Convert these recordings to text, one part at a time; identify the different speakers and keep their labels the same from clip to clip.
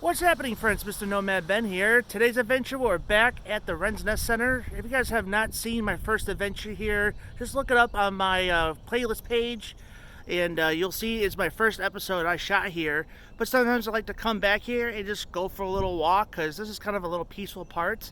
Speaker 1: What's happening, friends? Mr. Nomad Ben here. Today's adventure, we're back at the Wren's Nest Center. If you guys have not seen my first adventure here, just look it up on my playlist page, and you'll see it's my first episode I shot here. But sometimes I like to come back here and just go for a little walk, because this is kind of a little peaceful part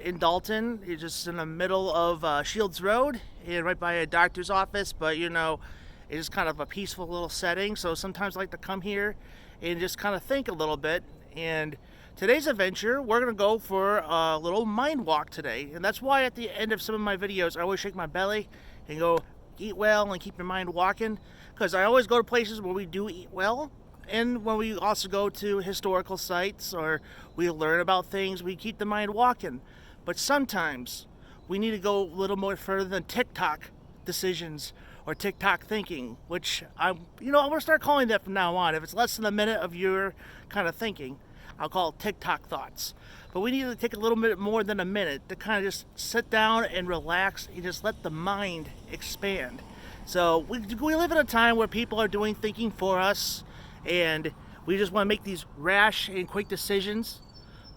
Speaker 1: in Dalton. It's just in the middle of Shields Road and right by a doctor's office, but you know, it's kind of a peaceful little setting. So sometimes I like to come here and just kind of think a little bit. And today's adventure, we're going to go for a little mind walk today. And that's why at the end of some of my videos, I always shake my belly and go, eat well and keep your mind walking. Because I always go to places where we do eat well. And when we also go to historical sites or we learn about things, we keep the mind walking. But sometimes we need to go a little more further than TikTok decisions or TikTok thinking, which I'm gonna start calling that from now on. If it's less than a minute of your kind of thinking, I'll call it TikTok thoughts. But we need to take a little bit more than a minute to kind of just sit down and relax and just let the mind expand. So we live in a time where people are doing thinking for us, and we just want to make these rash and quick decisions.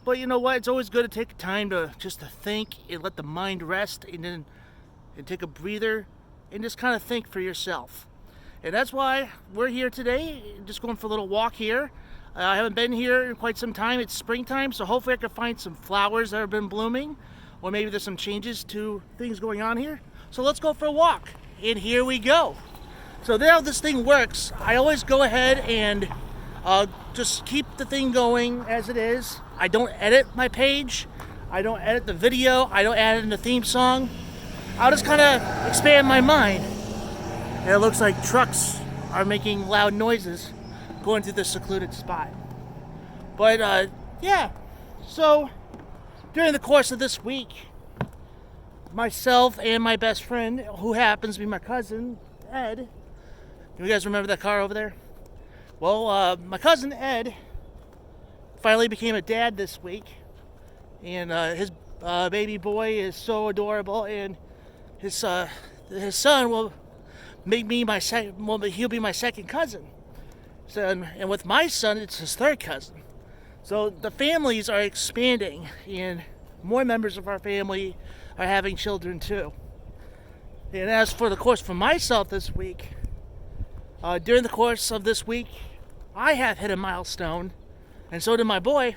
Speaker 1: But you know what? It's always good to take time to think and let the mind rest, and take a breather and just kind of think for yourself. And that's why we're here today, just going for a little walk here. I haven't been here in quite some time. It's springtime, so hopefully I can find some flowers that have been blooming, or maybe there's some changes to things going on here. So let's go for a walk, and here we go. So there, how this thing works, I always go ahead and just keep the thing going as it is. I don't edit my page, I don't edit the video, I don't add in the theme song. I'll just kind of expand my mind. And it looks like trucks are making loud noises going through this secluded spot. But yeah, so during the course of this week, myself and my best friend, who happens to be my cousin, Ed. You guys remember that car over there? Well, my cousin Ed finally became a dad this week. And his baby boy is so adorable, and his son will make me he'll be my second cousin. So, and with my son, it's his third cousin. So the families are expanding, and more members of our family are having children too. And as for the course for myself this week, during the course of this week, I have hit a milestone, and so did my boy.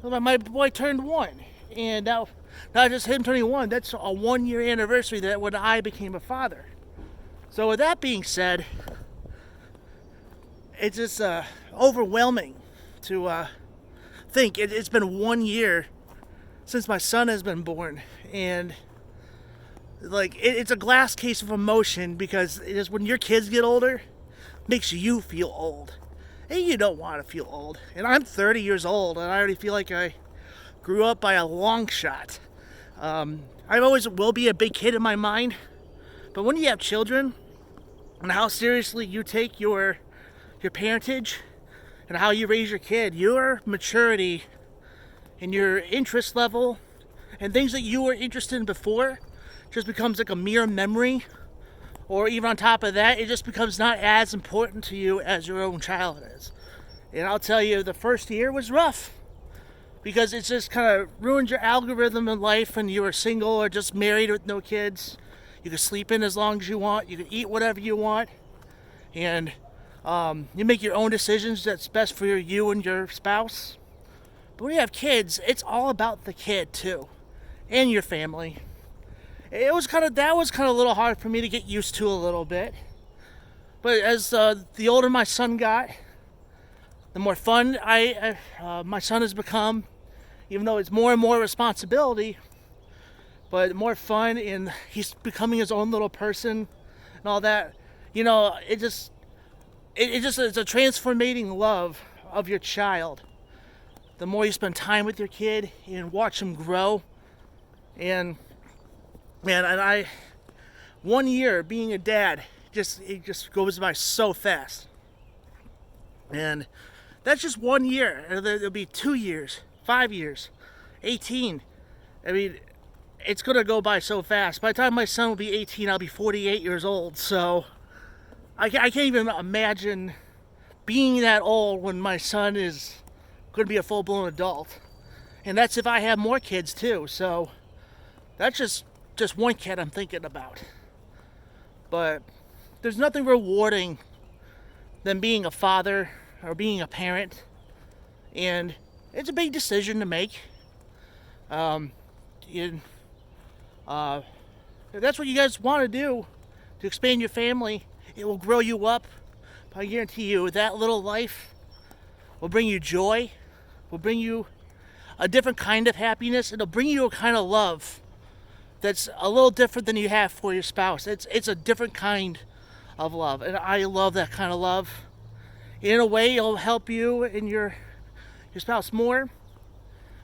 Speaker 1: My boy turned 1, and now not just him turning 1, that's a 1-year anniversary that when I became a father. So with that being said, it's just overwhelming to think. It's been 1 year since my son has been born, and like it's a glass case of emotion, because it is when your kids get older, it makes you feel old. And you don't want to feel old. And I'm 30 years old, and I already feel like I grew up by a long shot. I always will be a big kid in my mind, but when you have children, and how seriously you take your parentage, and how you raise your kid, your maturity and your interest level, and things that you were interested in before, just becomes like a mere memory. Or even on top of that, it just becomes not as important to you as your own child is. And I'll tell you, the first year was rough, because it just kind of ruined your algorithm in life when you were single or just married with no kids. You can sleep in as long as you want. You can eat whatever you want. And you make your own decisions that's best for you and your spouse. But when you have kids, it's all about the kid too, and your family. That was kind of a little hard for me to get used to a little bit. But as the older my son got, the more fun my son has become, even though it's more and more responsibility, but more fun, and he's becoming his own little person and all that. You know, it's a transformating love of your child. The more you spend time with your kid and watch him grow. And man, and 1 year being a dad, it just goes by so fast. And that's just 1 year. There'll be 2 years, 5 years, 18. I mean, it's going to go by so fast. By the time my son will be 18, I'll be 48 years old. So I can't even imagine being that old when my son is going to be a full-blown adult. And that's if I have more kids too. So that's just one kid I'm thinking about. But there's nothing rewarding than being a father or being a parent. And it's a big decision to make. If that's what you guys want to do, to expand your family, it will grow you up. I guarantee you that little life will bring you joy, will bring you a different kind of happiness. It'll bring you a kind of love that's a little different than you have for your spouse. It's a different kind of love, and I love that kind of love. In a way, it'll help you and your spouse more,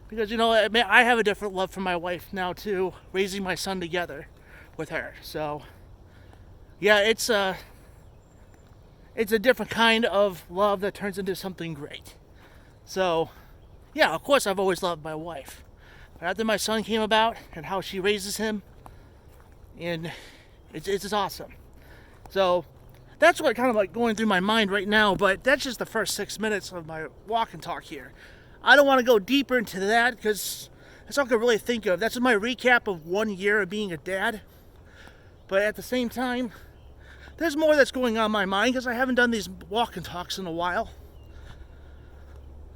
Speaker 1: because I have a different love for my wife now too, raising my son together with her. So yeah, it's a different kind of love that turns into something great. So yeah, of course I've always loved my wife, but after my son came about and how she raises him, and it's awesome. So that's what kind of like going through my mind right now, but that's just the first 6 minutes of my walk and talk here. I don't want to go deeper into that because that's all I can really think of. That's my recap of 1 year of being a dad. But at the same time, there's more that's going on in my mind because I haven't done these walk and talks in a while.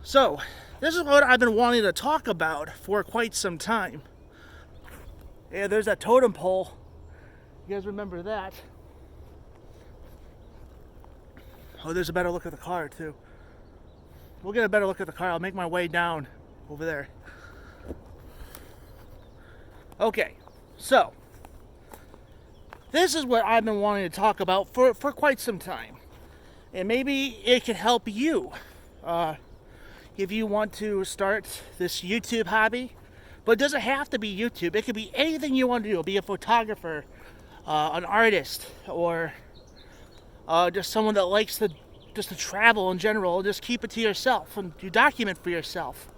Speaker 1: So this is what I've been wanting to talk about for quite some time. Yeah, there's that totem pole. You guys remember that? Oh, there's a better look at the car too. We'll get a better look at the car. I'll make my way down over there. Okay, so this is what I've been wanting to talk about for quite some time. And maybe it could help you if you want to start this YouTube hobby. But it doesn't have to be YouTube. It could be anything you want to do. Be a photographer, an artist, or just someone that likes to travel in general. Just keep it to yourself and you document for yourself.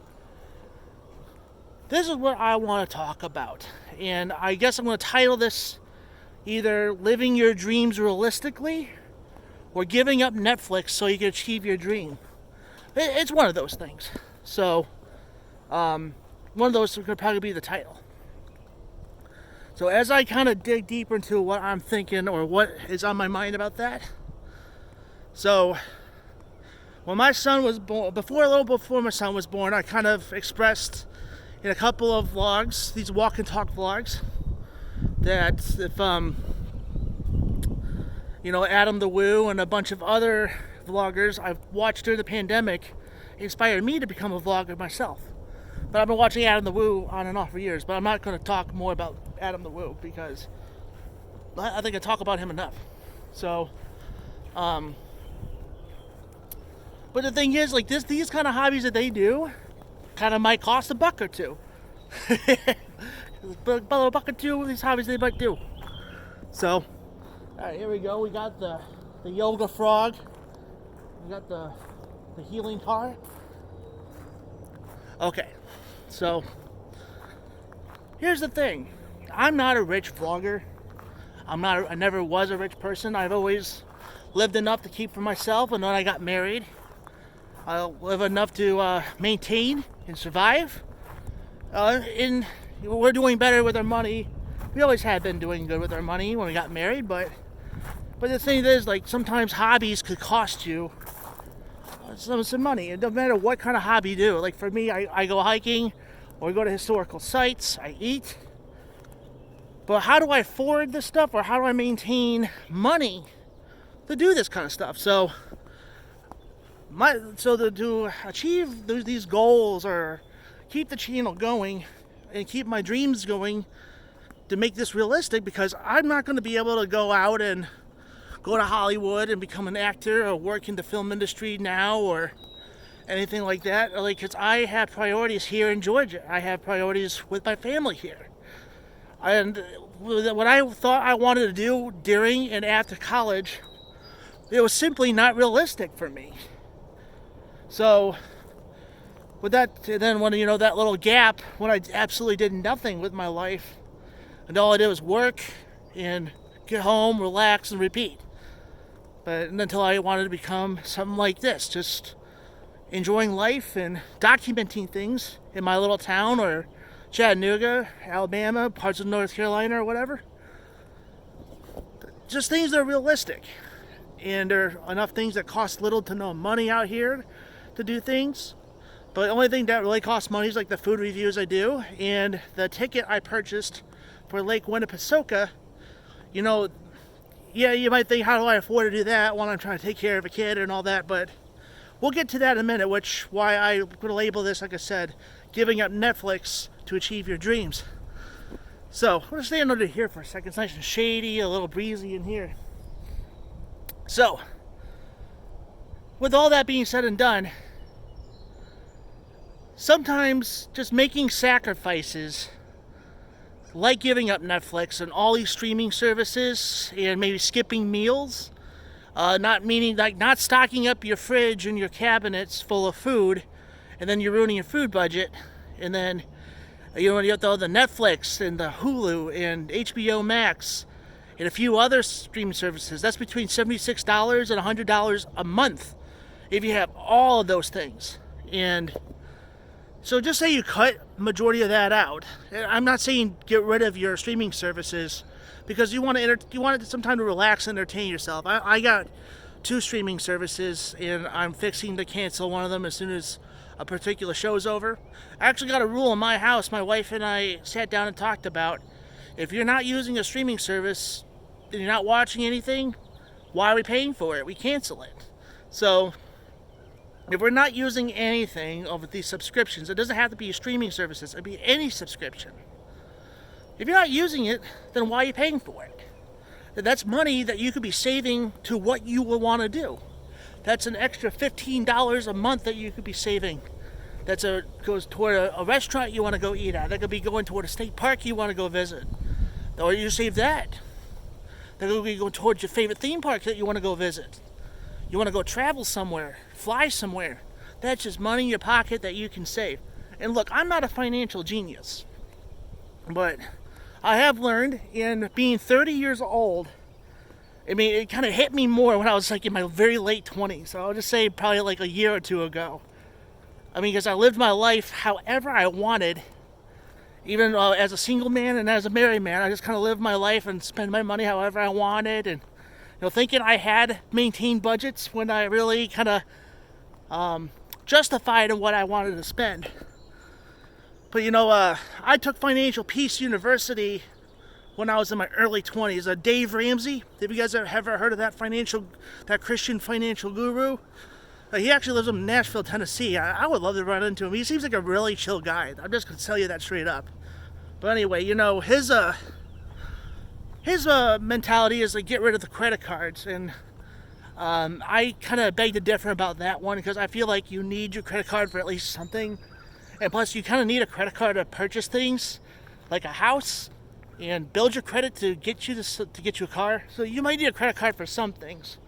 Speaker 1: This is what I want to talk about, and I guess I'm going to title this either Living Your Dreams Realistically or Giving Up Netflix So You Can Achieve Your Dream. It's one of those things. So one of those could probably be the title. So as I kind of dig deeper into what I'm thinking or what is on my mind about that, so when my son was born, a little before my son was born, I kind of expressed in a couple of vlogs, these walk and talk vlogs, that if Adam the Woo and a bunch of other vloggers I've watched during the pandemic inspired me to become a vlogger myself. But I've been watching Adam the Woo on and off for years, but I'm not going to talk more about Adam the Woo because I think I talk about him enough. So but the thing is, like these kind of hobbies that they do kind of might cost $1 or $2. But $1 or $2 of these hobbies they might do. So, alright, here we go. We got the yoga frog. We got the healing car. Okay, so here's the thing. I'm not a rich vlogger. I never was a rich person. I've always lived enough to keep for myself, and when I got married, I live enough to maintain and survive. And we're doing better with our money. We always have been doing good with our money when we got married, but the thing is, like, sometimes hobbies could cost you some money. It doesn't matter what kind of hobby you do. Like for me, I go hiking or go to historical sites. I eat. But how do I afford this stuff, or how do I maintain money to do this kind of stuff? So to achieve these goals or keep the channel going and keep my dreams going, to make this realistic, because I'm not going to be able to go out and go to Hollywood and become an actor or work in the film industry now or anything like that. Like, because I have priorities here in Georgia. I have priorities with my family here. And what I thought I wanted to do during and after college, it was simply not realistic for me. So with that, then when that little gap when I absolutely did nothing with my life, and all I did was work and get home, relax, and repeat. But until I wanted to become something like this, just enjoying life and documenting things in my little town or Chattanooga, Alabama, parts of North Carolina or whatever. Just things that are realistic. And there are enough things that cost little to no money out here to do things. But the only thing that really costs money is like the food reviews I do and the ticket I purchased for Lake Winnipesaukee. You know, yeah, you might think, how do I afford to do that when I'm trying to take care of a kid and all that, but we'll get to that in a minute, which why I'm going to label this, like I said, giving up Netflix to achieve your dreams. So, I'm going to stay under here for a second. It's nice and shady, a little breezy in here. So, with all that being said and done, sometimes just making sacrifices, like giving up Netflix and all these streaming services and maybe skipping meals, not stocking up your fridge and your cabinets full of food, and then you're ruining your food budget, and then you have the Netflix and the Hulu and HBO Max and a few other streaming services. That's between $76 and $100 a month if you have all of those things. And so just say you cut majority of that out. I'm not saying get rid of your streaming services because you want some time to relax and entertain yourself. I got 2 streaming services and I'm fixing to cancel one of them as soon as a particular show's over. I actually got a rule in my house my wife and I sat down and talked about. If you're not using a streaming service and you're not watching anything, why are we paying for it? We cancel it. So if we're not using anything of these subscriptions, it doesn't have to be streaming services, it could be any subscription. If you're not using it, then why are you paying for it? That's money that you could be saving to what you will want to do. That's an extra $15 a month that you could be saving. Goes toward a restaurant you want to go eat at. That could be going toward a state park you want to go visit. Or you save that. That could be going towards your favorite theme park that you want to go visit. You want to go travel somewhere, fly somewhere. That's just money in your pocket that you can save. And look, I'm not a financial genius, but I have learned in being 30 years old, it kind of hit me more when I was like in my very late 20s. So I'll just say probably like a year or two ago. Because I lived my life however I wanted, even as a single man and as a married man. I just kind of lived my life and spent my money however I wanted, and thinking I had maintained budgets when I really kind of justified what I wanted to spend. But I took Financial Peace University when I was in my early 20s. Dave Ramsey, have you guys ever heard of that Christian financial guru? He actually lives in Nashville, Tennessee. I would love to run into him. He seems like a really chill guy. I'm just going to tell you that straight up. But anyway, his mentality is to get rid of the credit cards, and I kind of beg to differ about that one because I feel like you need your credit card for at least something, and plus you kind of need a credit card to purchase things like a house and build your credit to get you a car. So you might need a credit card for some things,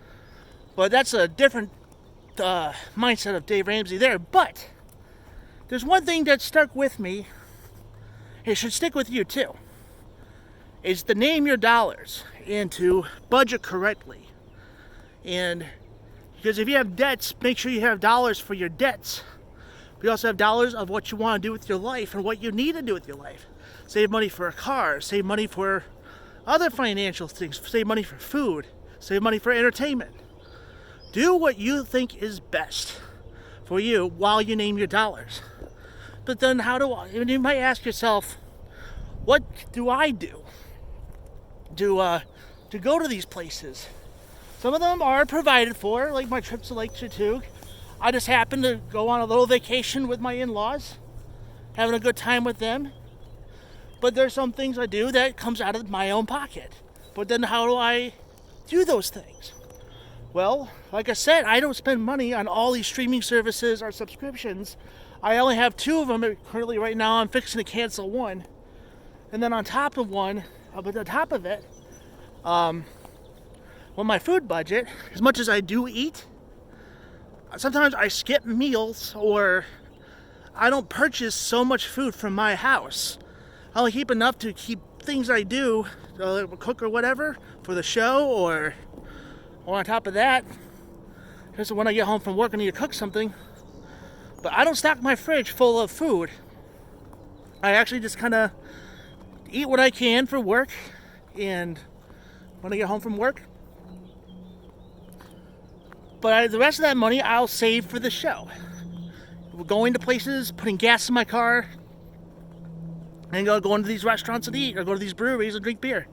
Speaker 1: but that's a different mindset of Dave Ramsey there. But there's one thing that stuck with me. It should stick with you too. Is to name your dollars and to budget correctly. And because if you have debts, make sure you have dollars for your debts. But you also have dollars of what you want to do with your life and what you need to do with your life. Save money for a car, save money for other financial things, save money for food, save money for entertainment. Do what you think is best for you while you name your dollars. But then you might ask yourself, what do I do? To go to these places. Some of them are provided for, like my trips to Lake Chattooga. I just happened to go on a little vacation with my in-laws, having a good time with them. But there's some things I do that comes out of my own pocket. But then how do I do those things? Well, like I said, I don't spend money on all these streaming services or subscriptions. I only have 2 of them currently right now. I'm fixing to cancel one. And then on top of it, my food budget, as much as I do eat, sometimes I skip meals or I don't purchase so much food from my house. I only keep enough to keep things I do, cook or whatever, for the show, or on top of that, because when I get home from work I need to cook something, But I don't stock my fridge full of food. I actually just kind of eat what I can for work, and when I get home from work. But the rest of that money I'll save for the show. We're going to places, putting gas in my car, and going to these restaurants and eat, or go to these breweries and drink beer.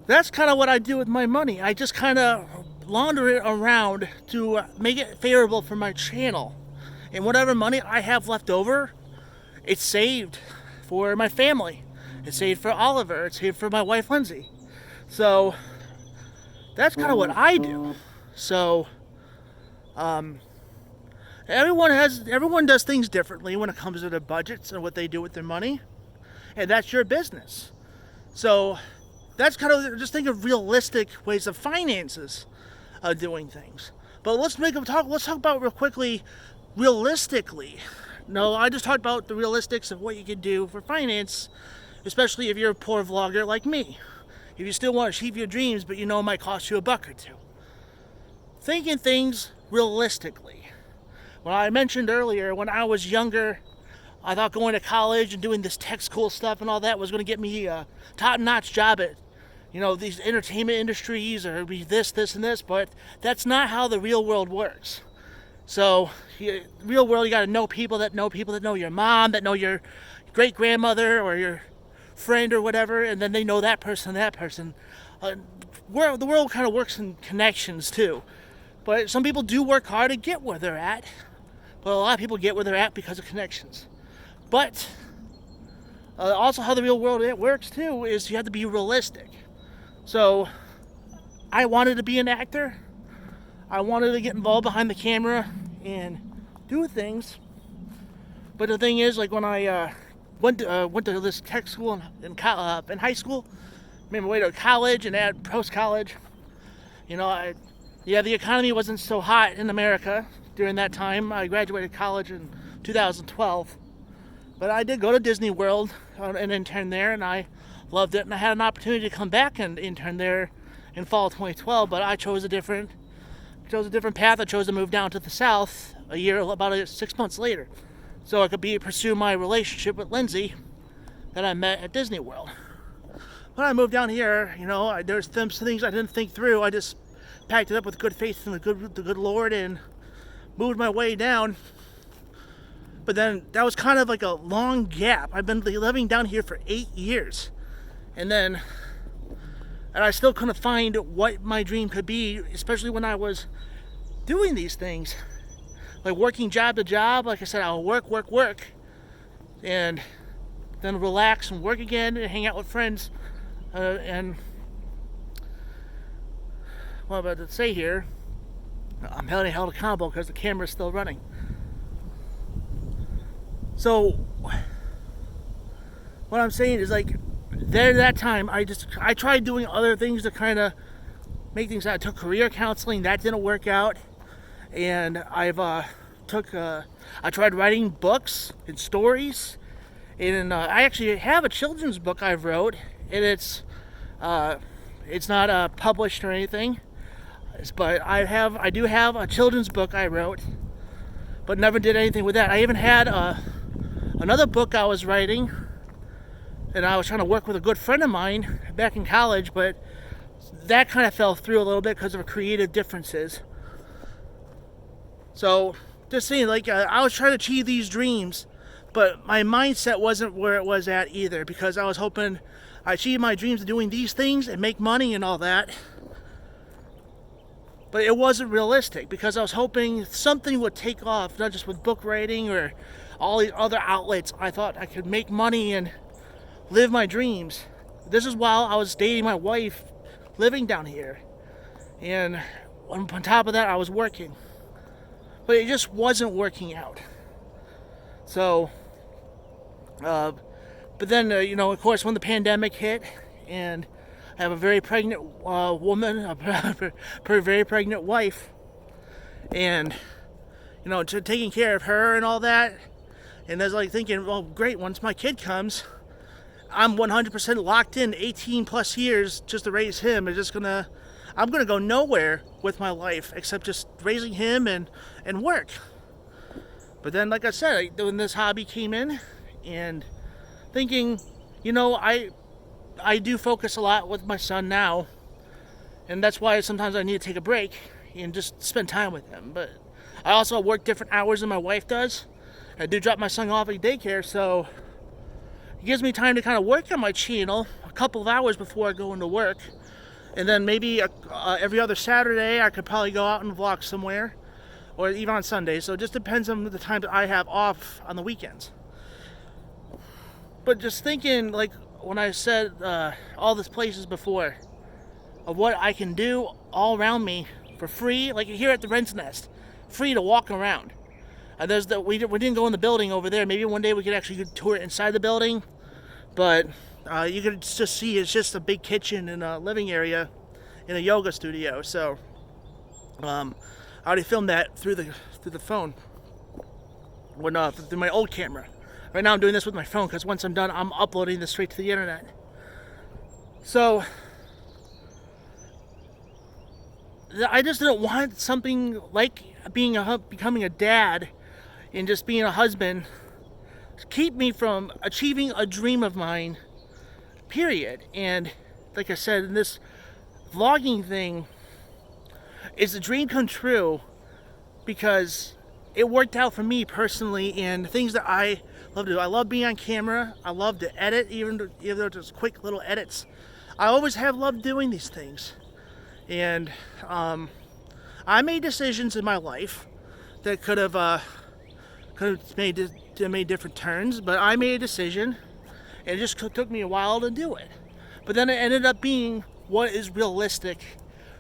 Speaker 1: That's kind of what I do with my money. I just kind of launder it around to make it favorable for my channel. And whatever money I have left over, it's saved for my family. It's saved for Oliver. It's saved for my wife, Lindsay. So that's kind of what I do. So everyone does things differently when it comes to their budgets and what they do with their money, and that's your business. So that's kind of, just think of realistic ways of finances doing things. But let's talk about real quickly realistically. No, I just talked about the realistics of what you can do for finance, especially if you're a poor vlogger like me. If you still want to achieve your dreams, but you know it might cost you $1 or $2. Thinking things realistically. When I mentioned earlier, when I was younger, I thought going to college and doing this tech school stuff and all that was going to get me a top-notch job at, these entertainment industries, or be this, and this, but that's not how the real world works. So, real world, you got to know people that know your mom, that know your great-grandmother or your friend or whatever, and then they know that person. The world kind of works in connections too. But some people do work hard to get where they're at. But a lot of people get where they're at because of connections. But also how the real world works too is you have to be realistic. So I wanted to be an actor. I wanted to get involved behind the camera and do things. But the thing is, like when I went to this tech school in high school, made my way to college and at post-college, the economy wasn't so hot in America during that time. I graduated college in 2012. But I did go to Disney World and intern there, and I loved it. And I had an opportunity to come back and intern there in fall of 2012, but I chose a different path. I chose to move down to the South about 6 months later, so I could pursue my relationship with Lindsay that I met at Disney World. When I moved down here, there's some things I didn't think through. I just packed it up with good faith in the good Lord and moved my way down. But then that was kind of like a long gap. I've been living down here for 8 years, and I still couldn't find what my dream could be, especially when I was doing these things, like working job to job. Like I said, I'll work, and then relax and work again and hang out with friends. And what I'm about to say here, I'm held accountable because the camera's still running. So what I'm saying is, like, that time I tried doing other things to kind of make things out. I took career counseling, that didn't work out, and I tried writing books and stories, and I actually have a children's book I wrote, and it's not published or anything, but I do have a children's book I wrote, but never did anything with that. I even had another book I was writing, and I was trying to work with a good friend of mine back in college, but that kind of fell through a little bit because of creative differences. So just saying, like, I was trying to achieve these dreams, but my mindset wasn't where it was at either, because I was hoping I achieve my dreams of doing these things and make money and all that, but it wasn't realistic because I was hoping something would take off, not just with book writing or all these other outlets. I thought I could make money and live my dreams. This is while I was dating my wife, living down here, and on top of that I was working, but it just wasn't working out. So but then of course, when the pandemic hit, and I have a very pregnant woman, a very pregnant wife, and taking care of her and all that. And I was like thinking, well, great, once my kid comes, I'm 100% locked in 18 plus years just to raise him. I'm gonna go nowhere with my life except just raising him and work. But then, like I said, when this hobby came in, and thinking, you know, I do focus a lot with my son now, and that's why sometimes I need to take a break and just spend time with him. But I also work different hours than my wife does. I do drop my son off at daycare, so it gives me time to kind of work on my channel a couple of hours before I go into work. And then maybe every other Saturday I could probably go out and vlog somewhere, or even on Sundays. So it just depends on the time that I have off on the weekends. But just thinking, like when I said all these places before, of what I can do all around me for free, like here at the Wren's Nest, free to walk around. We didn't go in the building over there. Maybe one day we could actually tour it inside the building. But you could just see it's just a big kitchen and a living area in a yoga studio. So I already filmed that through the phone, through my old camera. Right now I'm doing this with my phone because once I'm done, I'm uploading this straight to the internet. So I just didn't want something like becoming a dad and just being a husband to keep me from achieving a dream of mine, period. And like I said, in this vlogging thing is a dream come true because it worked out for me personally, and things that I love to do. I love being on camera. I love to edit, even though it's just quick little edits. I always have loved doing these things. And I made decisions in my life that could have made different turns, but I made a decision, and it just took me a while to do it. But then it ended up being what is realistic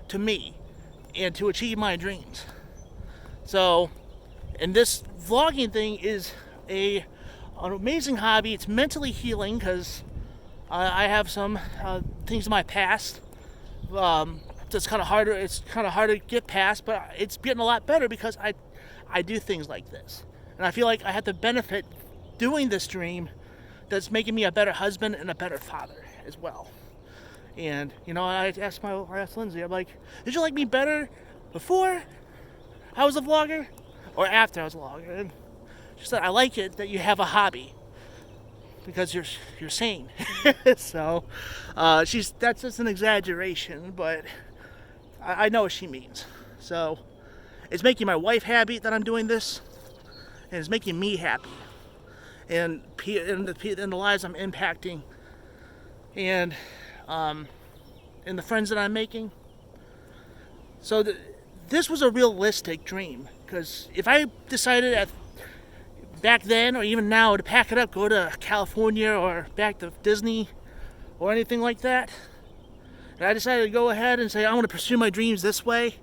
Speaker 1: to me and to achieve my dreams. So, and this vlogging thing is an amazing hobby. It's mentally healing because I have some things in my past. It's kind of harder. It's kind of hard to get past, but it's getting a lot better because I do things like this, and I feel like I have the benefit doing this dream that's making me a better husband and a better father as well. And you know, I asked Lindsay, I'm like, did you like me better before I was a vlogger or after I was a vlogger? And she said, I like it that you have a hobby because you're sane. So that's just an exaggeration, but I know what she means. So it's making my wife happy that I'm doing this, and it's making me happy, and the lives I'm impacting, and the friends that I'm making. So this was a realistic dream, because if I decided back then or even now to pack it up, go to California or back to Disney or anything like that, and I decided to go ahead and say I want to pursue my dreams this way,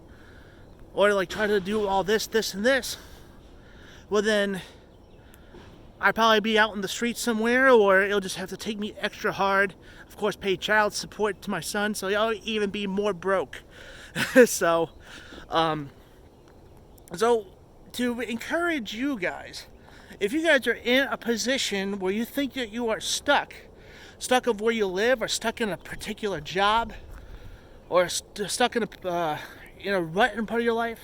Speaker 1: or like try to do all this, and this, well then I'd probably be out in the streets somewhere, or it'll just have to take me extra hard. Of course, pay child support to my son, so I'll even be more broke. So to encourage you guys, if you guys are in a position where you think that you are stuck of where you live, or stuck in a particular job, or stuck in a rut in part of your life,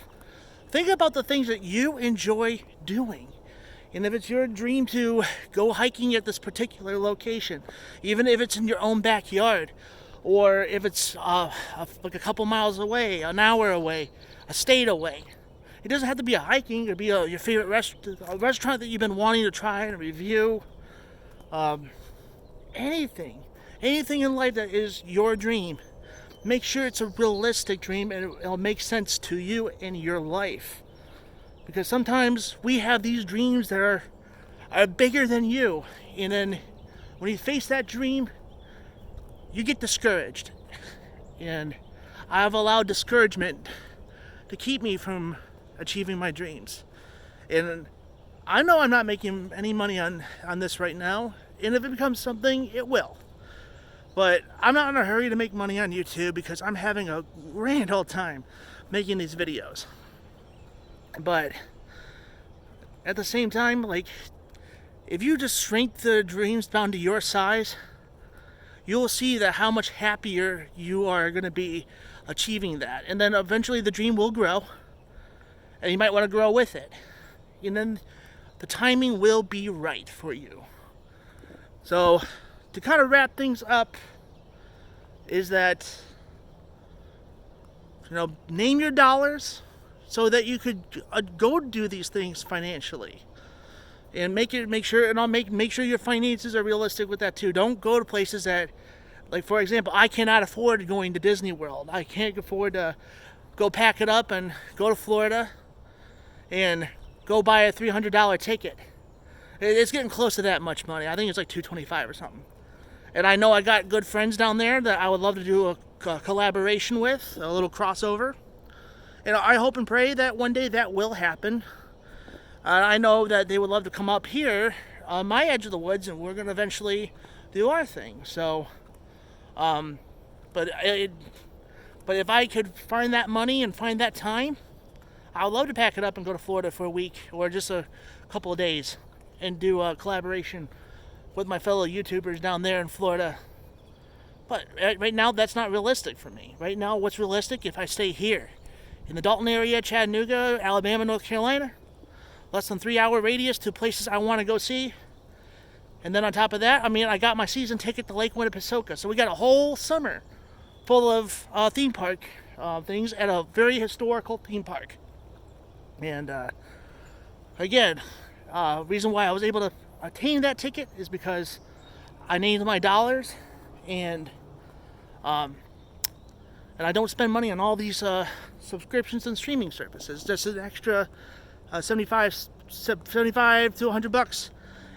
Speaker 1: think about the things that you enjoy doing. And if it's your dream to go hiking at this particular location, even if it's in your own backyard, or if it's like a couple miles away, an hour away, a state away, it doesn't have to be a hiking. It could be your favorite restaurant that you've been wanting to try and review. Anything in life that is your dream, make sure it's a realistic dream and it'll make sense to you in your life. Because sometimes we have these dreams that are bigger than you, and then when you face that dream, you get discouraged. And I've allowed discouragement to keep me from achieving my dreams. And I know I'm not making any money on this right now, and if it becomes something, it will. But I'm not in a hurry to make money on YouTube because I'm having a grand old time making these videos. But at the same time, like, if you just shrink the dreams down to your size, you'll see that how much happier you are going to be achieving that. And then eventually the dream will grow, and you might want to grow with it. And then the timing will be right for you. So, to kind of wrap things up, is that, name your dollars so that you could go do these things financially. And make sure your finances are realistic with that too. Don't go to places that, like for example, I cannot afford going to Disney World. I can't afford to go pack it up and go to Florida and go buy a $300 ticket. It's getting close to that much money. I think it's like $225 or something. And I know I got good friends down there that I would love to do a collaboration with, a little crossover. And I hope and pray that one day that will happen. I know that they would love to come up here on my edge of the woods, and we're going to eventually do our thing. So, but if I could find that money and find that time, I would love to pack it up and go to Florida for a week or just a couple of days and do a collaboration with my fellow YouTubers down there in Florida. But right now, that's not realistic for me. Right now, what's realistic if I stay here in the Dalton area, Chattanooga, Alabama, North Carolina, less than 3-hour radius to places I want to go see. And then on top of that, I got my season ticket to Lake Winnepesaukee. So we got a whole summer full of theme park things at a very historical theme park. And again, reason why I was able to attain that ticket is because I named my dollars, and I don't spend money on all these subscriptions and streaming services. Just an extra $75 to $100.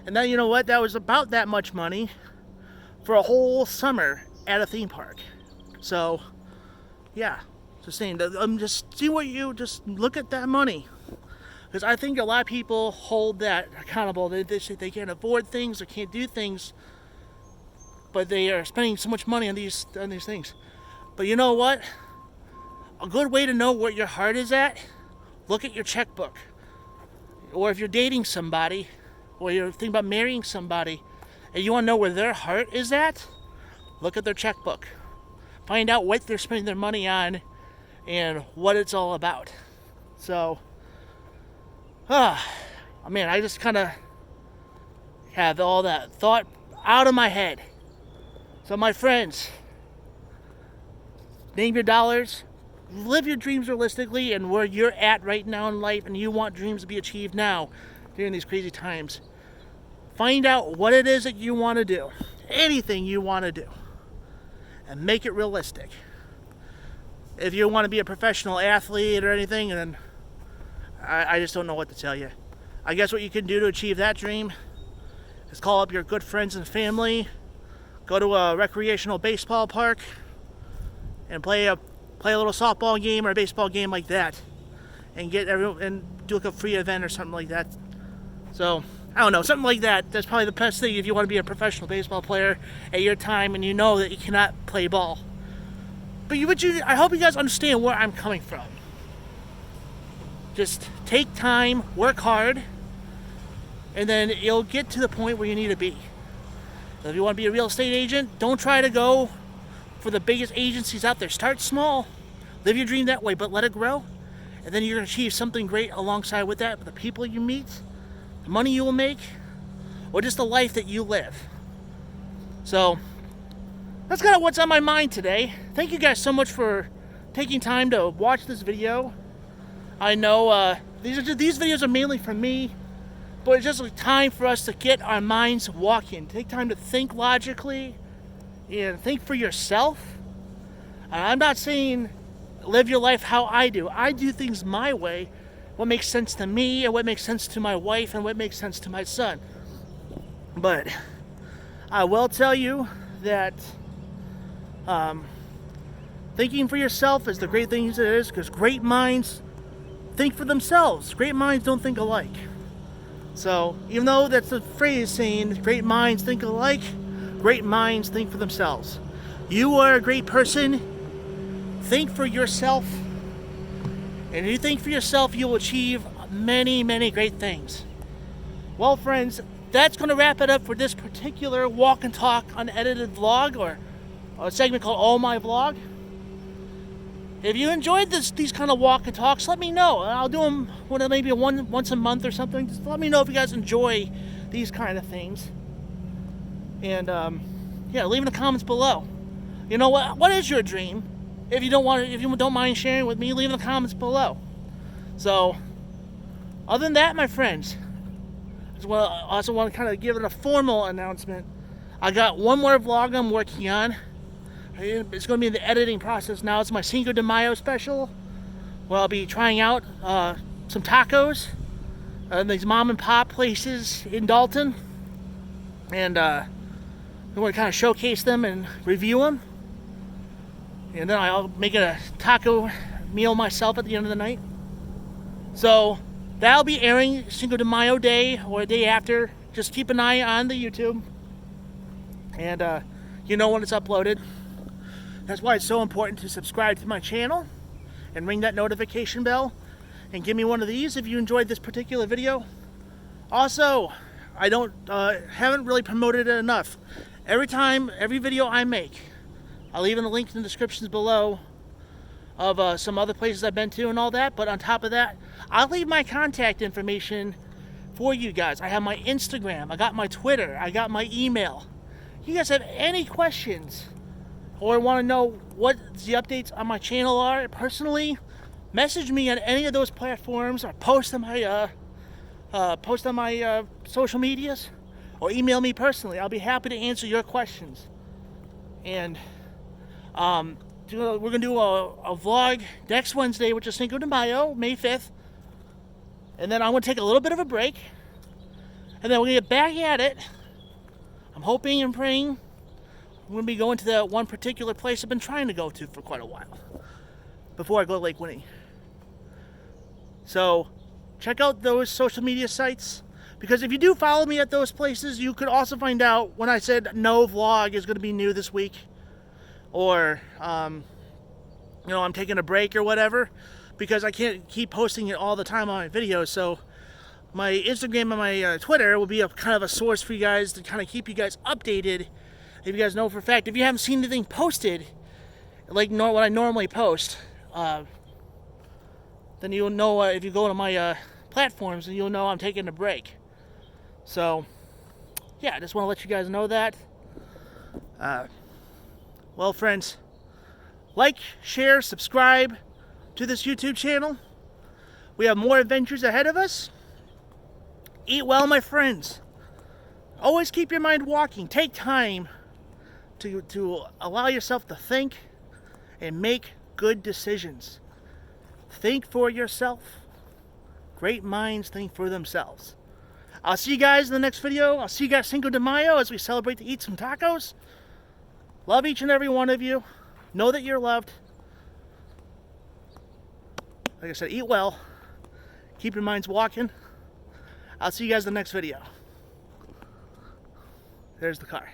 Speaker 1: And then, you know what? That was about that much money for a whole summer at a theme park. So, yeah. Just saying, just look at that money. Because I think a lot of people hold that accountable. They say they can't afford things or can't do things, but they are spending so much money on these things. But you know what? A good way to know where your heart is at, look at your checkbook. Or if you're dating somebody, or you're thinking about marrying somebody, and you want to know where their heart is at, look at their checkbook. Find out what they're spending their money on and what it's all about. So, I just kind of have all that thought out of my head. So my friends, name your dollars, live your dreams realistically, and where you're at right now in life and you want dreams to be achieved now during these crazy times. Find out what it is that you want to do, anything you want to do, and make it realistic. If you want to be a professional athlete or anything, then I just don't know what to tell you. I guess what you can do to achieve that dream is call up your good friends and family, go to a recreational baseball park, and play a little softball game or a baseball game like that, and do like a free event or something like that. So I don't know, something like that. That's probably the best thing if you want to be a professional baseball player at your time and you know that you cannot play ball. But I hope you guys understand where I'm coming from. Just take time, work hard, and then you'll get to the point where you need to be. So if you want to be a real estate agent, don't try to go for the biggest agencies out there. Start small, live your dream that way, but let it grow, and then you're going to achieve something great alongside with that, with the people you meet, the money you will make, or just the life that you live. So that's kind of what's on my mind today. Thank you guys so much for taking time to watch this video. I know these videos are mainly for me, but it's just like time for us to get our minds walking. Take time to think logically and think for yourself. I'm not saying live your life how I do. I do things my way, what makes sense to me and what makes sense to my wife and what makes sense to my son. But I will tell you that thinking for yourself is the great thing it is, because great minds think for themselves. Great minds don't think alike. So even though that's a phrase saying great minds think alike, great minds think for themselves. You are a great person. Think for yourself. And if you think for yourself, you'll achieve many, many great things. Well, friends, that's going to wrap it up for this particular walk and talk unedited vlog, or a segment called All My Vlog. if you enjoyed these kind of walk and talks, let me know. I'll do them maybe once a month or something. Just let me know if you guys enjoy these kind of things. And yeah, leave in the comments below. You know what is your dream? If you don't mind sharing with me, leave in the comments below. So, other than that, my friends, I also want to kind of give it a formal announcement. I got one more vlog I'm working on. It's going to be in the editing process now. It's my Cinco de Mayo special, where I'll be trying out some tacos in these mom and pop places in Dalton. And I want to kind of showcase them and review them. And then I'll make a taco meal myself at the end of the night. So that'll be airing Cinco de Mayo day or a day after. Just keep an eye on the YouTube. And you know when it's uploaded. That's why it's so important to subscribe to my channel and ring that notification bell and give me one of these if you enjoyed this particular video. Also, I haven't really promoted it enough. Every video I make, I'll leave in the link in the descriptions below of some other places I've been to and all that. But on top of that, I'll leave my contact information for you guys. I have my Instagram, I got my Twitter, I got my email. You guys have any questions or want to know what the updates on my channel are personally, message me on any of those platforms or post on my social medias or email me personally. I'll be happy to answer your questions. And we're going to do a vlog next Wednesday, which is Cinco de Mayo, May 5th. And then I'm going to take a little bit of a break. And then we're going to get back at it. I'm hoping and praying I'm going to be going to that one particular place I've been trying to go to for quite a while before I go to Lake Winnie. So check out those social media sites, because if you do follow me at those places, you could also find out when I said no vlog is going to be new this week, or I'm taking a break or whatever, because I can't keep posting it all the time on my videos. So my Instagram and my Twitter will be a kind of a source for you guys to kind of keep you guys updated. If you guys know for a fact, if you haven't seen anything posted, like what I normally post, then you'll know if you go to my platforms, and you'll know I'm taking a break. So, yeah, I just want to let you guys know that. Well, friends, like, share, subscribe to this YouTube channel. We have more adventures ahead of us. Eat well, my friends. Always keep your mind walking. Take time to allow yourself to think and make good decisions. Think for yourself. Great minds think for themselves. I'll see you guys in the next video. I'll see you guys Cinco de Mayo as we celebrate to eat some tacos. Love each and every one of you. Know that you're loved. Like I said, eat well. Keep your minds walking. I'll see you guys in the next video. There's the car.